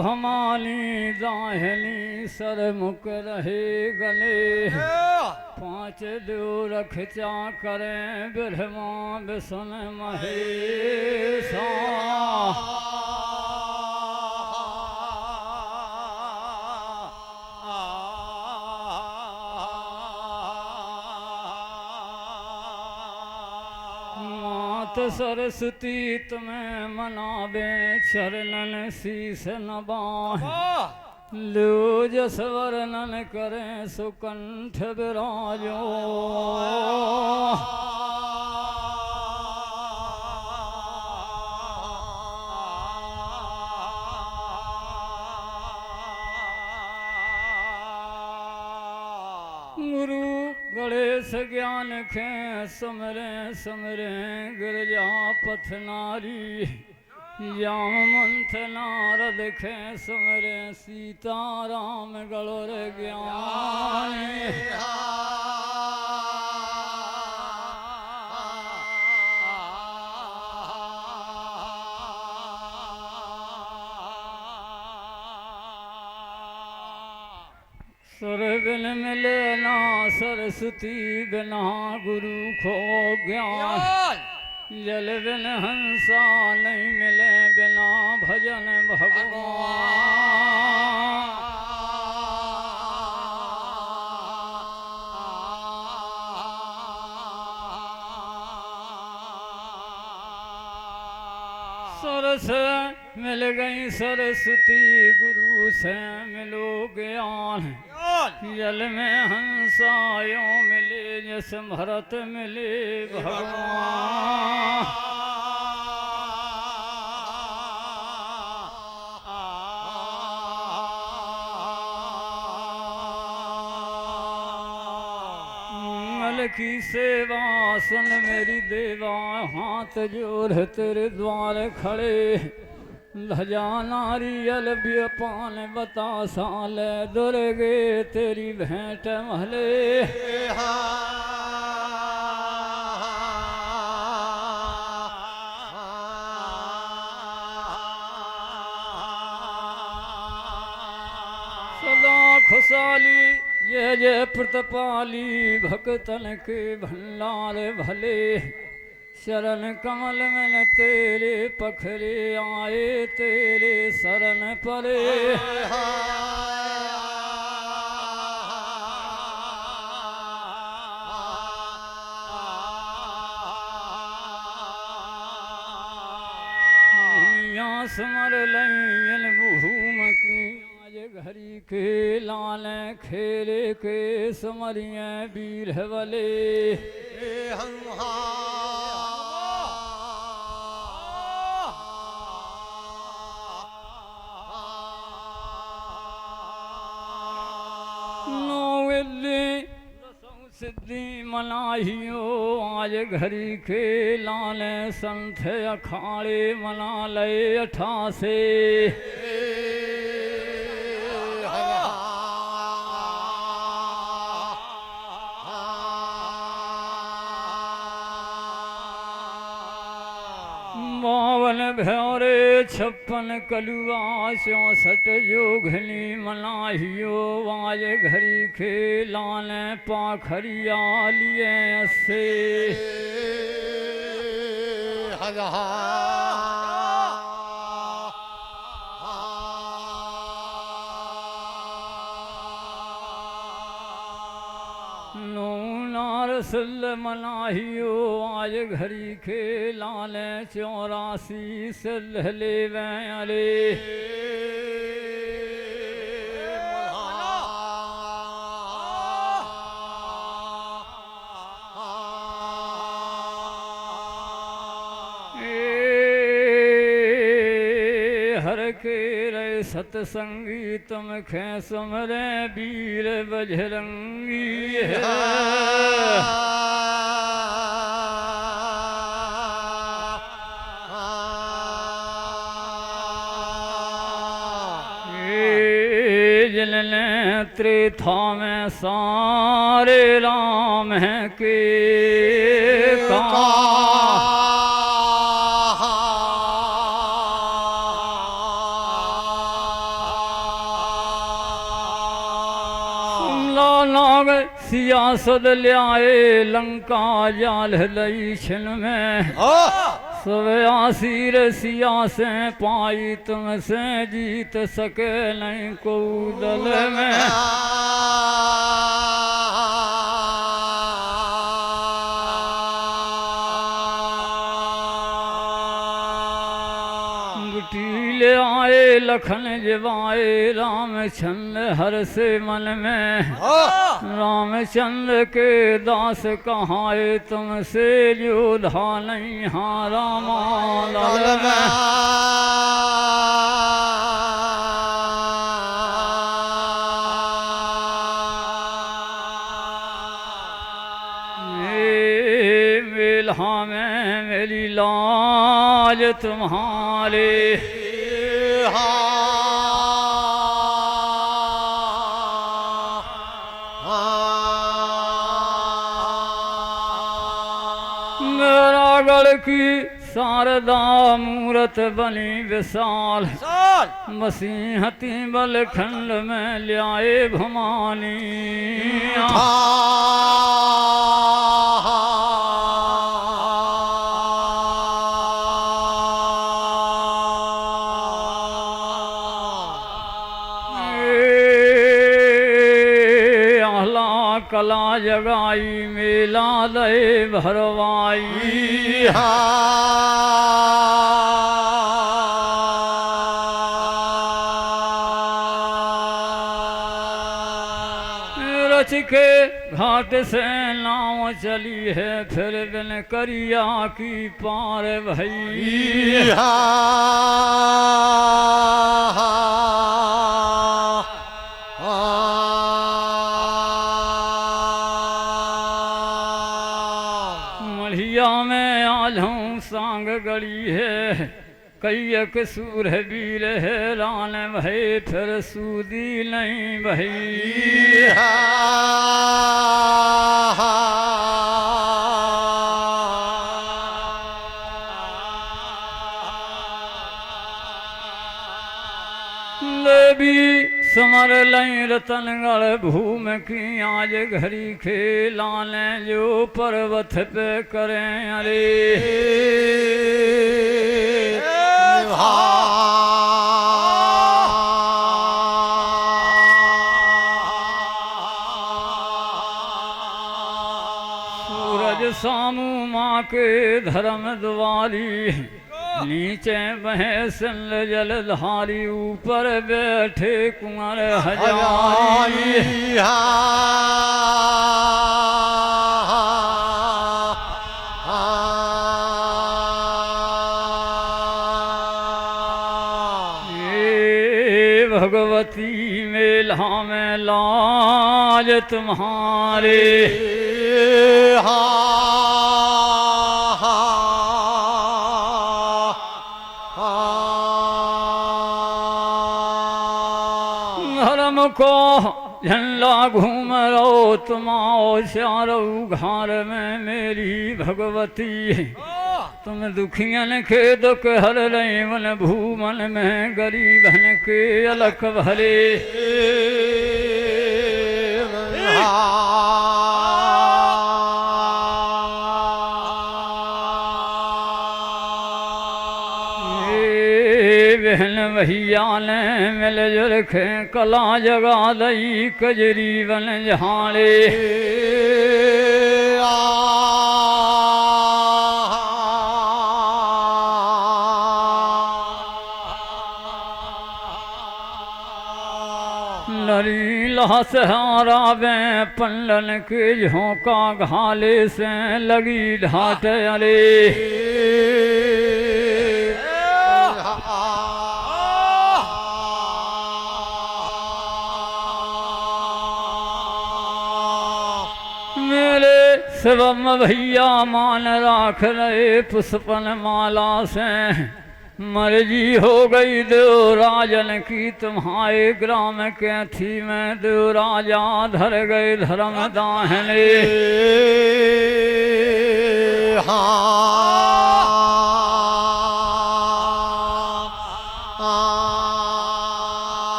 भमानी दाहिनी सर मुख रहे गले 5 देव रखचा करें ब्रह्मा विष्णु महेशा सरस्वती तुम्हें मनावे चरणन शीस नबाह लो जस वर्णन करें सुकंठ विराजो गुरु गणेश ज्ञान खे सुमरे सुमरे गिरजा पथ नारी याम मंथ नारद खे सुमरे सीताराम गणोर ज्ञान सुर बिन मिले ना सरस्वती बिना गुरु खो ज्ञान जल बिन हंसा नहीं मिले बिना भजन भगवान सरस मिल गई सरस्वती गुरु से मिलो ज्ञान जल में हंसायो मिले जस भरत मिले भगवान मल की सेवा सुन मेरी देवा हाथ जोड़ तेरे द्वार खड़े लजा नारियल पान बतासा ले दुर्गे तेरी भेंट महले सदा खुशहाली ये जय प्रतपाली भक्तन के भंडार भले शरण कमल में तेरे पखरे आए तेरे शरण परे स्मर लैन भूम की आज घरी के लाल खेरे के समरिय वीर बले सिद्धि मनाहियो आज घरी के लाने संत अखाड़े मना ले 88 52 भ्योरे 56 कलुआ 64 जोघनी मनाहियो आज घरी के लाने पाखरिया लिए 80 सिल मनाहियो आज घरी के लाने 84 सिल ले अरे हर के रे सतसंगी तुम खे सुमरे वीर बजरंगी है जिनने त्रेथा में सारे राम है के आला नाग सियासत ल्याए लंका जाल लई छिन में सब आसीर सिया से पाई तुमसे जीत सके नहीं को दल में ले आए लखन जवाए रामचंद्र हर से मन में रामचंद्र के दास कहाए तुमसे योधा नहीं हाँ रामा लाल में मेला में मेरी लाज तुम्हारे मेरागढ़ की शारदा मूरत बनी विशाल मसीहती बलखंड में ल्याए भवानी कला जगाई मेला दे भरवाई रच के घाट से नाव चली है फिर बिन करिया की पार भई में आज हूँ सांग गड़ी है कई एक सूर वीर है रान भई फिर सूदी नहीं भई देवी समर लई रतनगढ़ भूम की आज घड़ी खेलाने जो पर्वत पे करें अरे सूरज सामू माँ के धर्म द्वारी नीचे बहे सिंध जलधारी ऊपर बैठे कुंवर हजारी भगवती मेला में लाज तुम्हारे धर्म को झंडा घूम रो तुम आओ चारो घर में मेरी भगवती तुम दुखियन के दुख हर रही मन भूमन में गरीबन के अलख भरे बहन भैया ने मिल जुल के कला जगा दई कजरी बन झाड़े नरीला सहारा में पंडन के झोंका घाले से लगी ढाट अरे शिवम भैया मान राख रहे पुष्पन माला से मर्जी हो गई देव राजन की तुम्हारे ग्राम के थी में देव राजा धर गए धर्म दाहने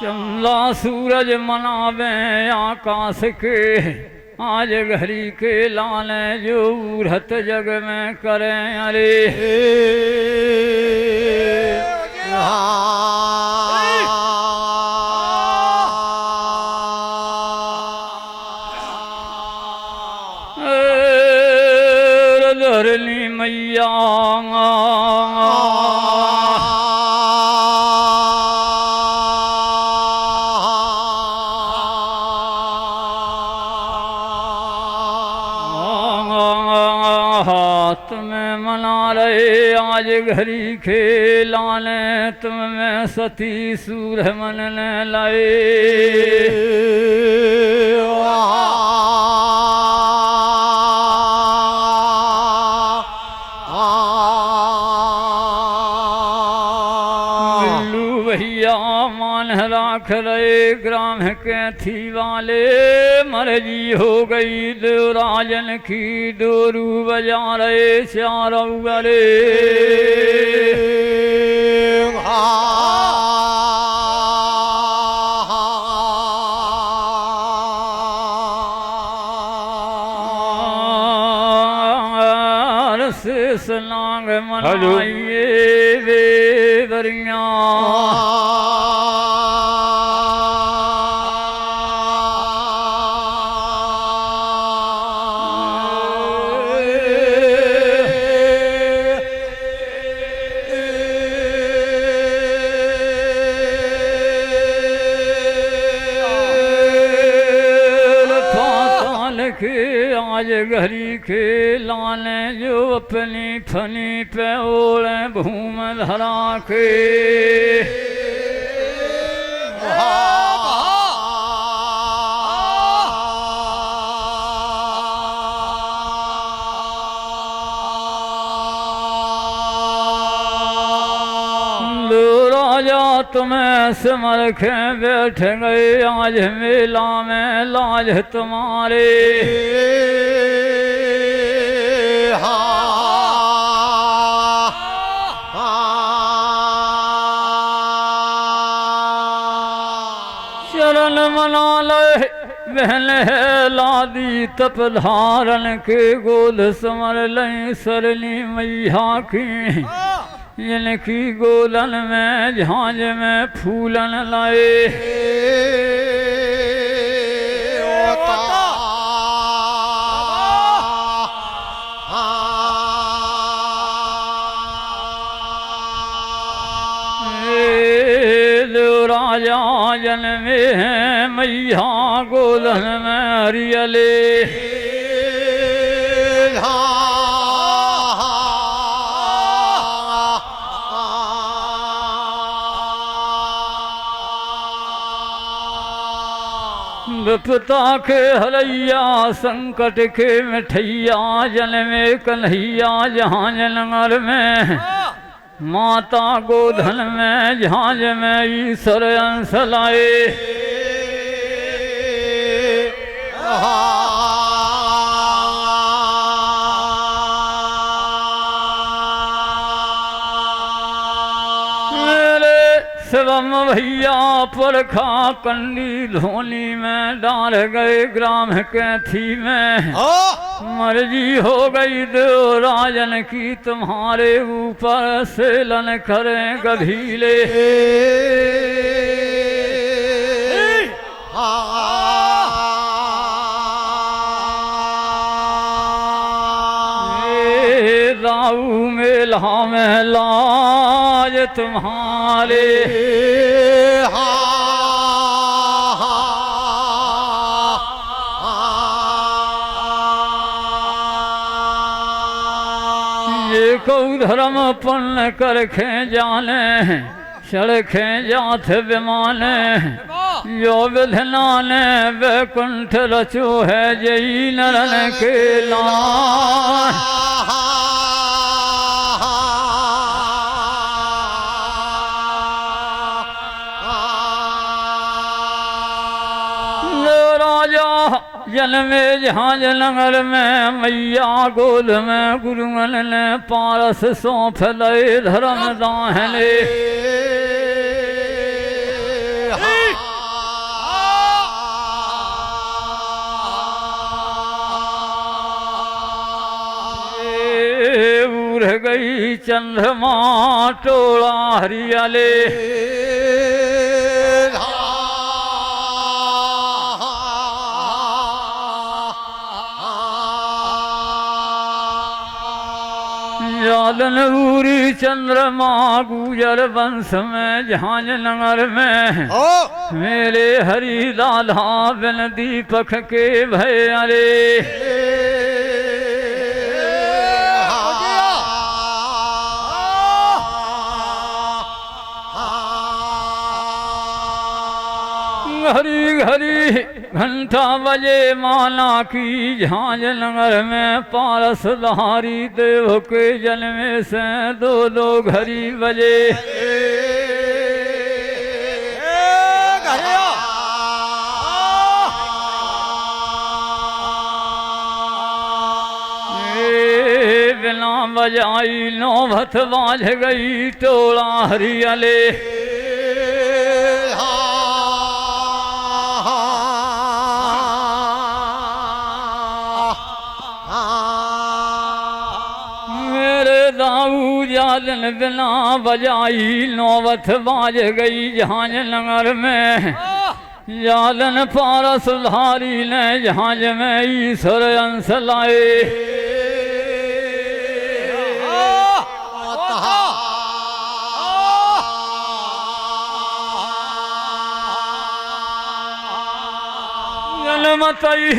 चंदा सूरज मनावे आकाश के आज घड़ी के लाने जो उड़त जग में करें अरे धरनी मैया तुम्हें मना रहे आज घड़ी खेलाने तुम में सती सूर मन ने लाए भैया मान राख रहे ग्राम के थी वाले मर्जी हो गई देवराजन की डोरू बजा रहे चारों गले शेष नाग मनाइए वे बरिया आज घड़ी के लाने जो अपनी फनी पे ओढ़े भूम धरा के राजा तुम्हें समरखे बैठ गए आज मेला में लाज तुम्हारे चरण मना ले बहन है लादी तप धारण के गोद समर लई सरली मैया की जिनकी गोलन में झांझ में फूलन लाए राजा जन्मे हैं मैया गोलन में हरियले विपता के हरैया संकट के मिठैया जन्मे कन्हैया जहाँ जनगर में माता गोधन में झांझ में ईश्वर अंश लाए मेरे शिवम भैया परखा कंडी धोनी में डाल गए ग्राम के थी में मर्जी हो गई देवराजन की तुम्हारे ऊपर सेलन करें गधीले राऊ मेला में लाज तुम्हारे को धर्म पन्न कर खे जाने सड़खे जाथ विमाने जो विधनाने वैकुंठ रचो है जई नरन के लान जन्मे जहाँ जनगर में मैया गोद में गुरुअन ने पारस सौंप लय धर्म दाहने चंद्रमा टोला हरियाले जालन उरी चंद्रमा गुजर वंश में झांझ नगर में मेरे हरि लाला बिन दीपक के भयाले हरी हरी घंटा बजे माला की झांझ नगर में पारसधारी देव के जन्मे से दो दो घड़ी बजे बिना बजाई नौबत बाज गई टोला हरियाले जालन बिना बजाई नौबत बाज गई झांझ नगर में जालन पारस धारी ने झांझ में ईश्वर अंश लाए जलमतई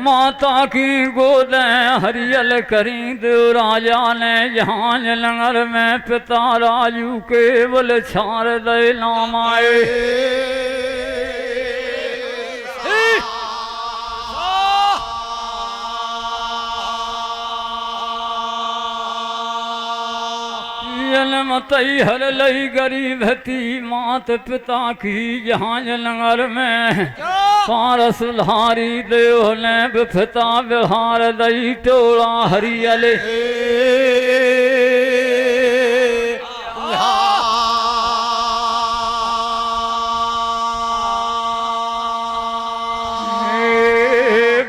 माता की गोद हरियल करी देव राजा ने झांझ नगर में पिता राजू केवल छार दे नाम आए जन्मतई हर लई गरीब थी मात पिता की झांझ नगर में पारस धारी देव ने बिफता बिहार दई टोला हरियाले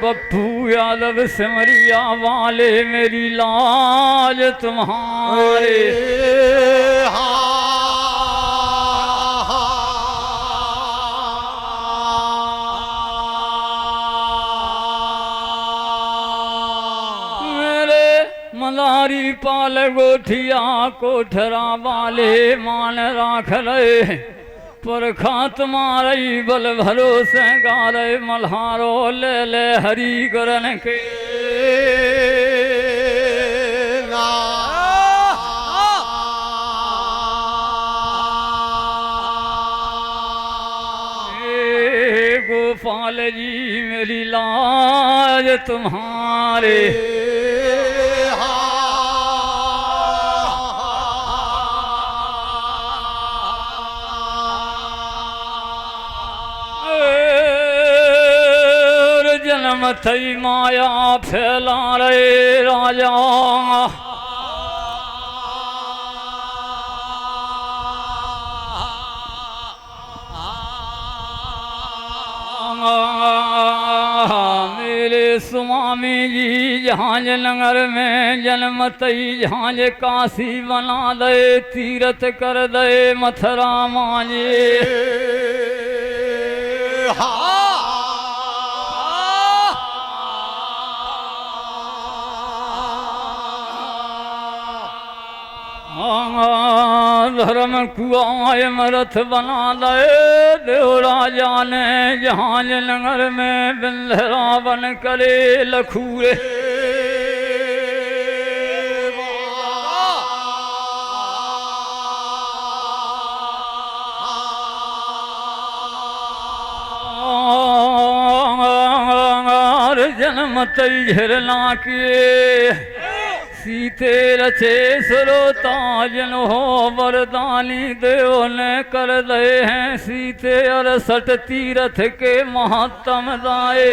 बप्पू यादव सिमरिया वाले मेरी लाज तुम्हारे मलारी पाल गोठिया कोठरा वाले मान राख रहे पर खात मारई बल भरोसे गारे मल्हारो ले ले हरि करन के गोपाल जी मेरी लाज तुम्हारे थई माया फैला रे राजा मेरे स्वामी जी झांझ नगर में जन्म तई झांझ काशी बना दे तीरथ कर दे मथुरा मांझे धर्म कुआय मरथ बना दे देव राजा ने झांझ नगर में बिंधरा बन करे लखूरे जन्म तई झरना के सीते रचे सरोता जन हो वरदानी देव ने कर दे हैं सीते 68 तीरथ के महात्म दाए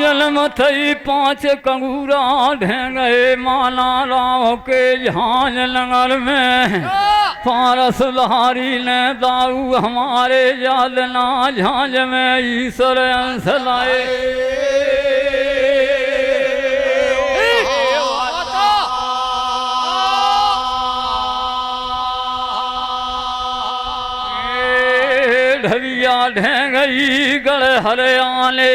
जन्म थई 5 कंगूरा ढेंगे माना राव के झांझ नगर में पारस धारी ने दाऊ हमारे याद ना झांझ में ईश्वर अंश लाए ढविया ढेंगई गढ़ हरियाणे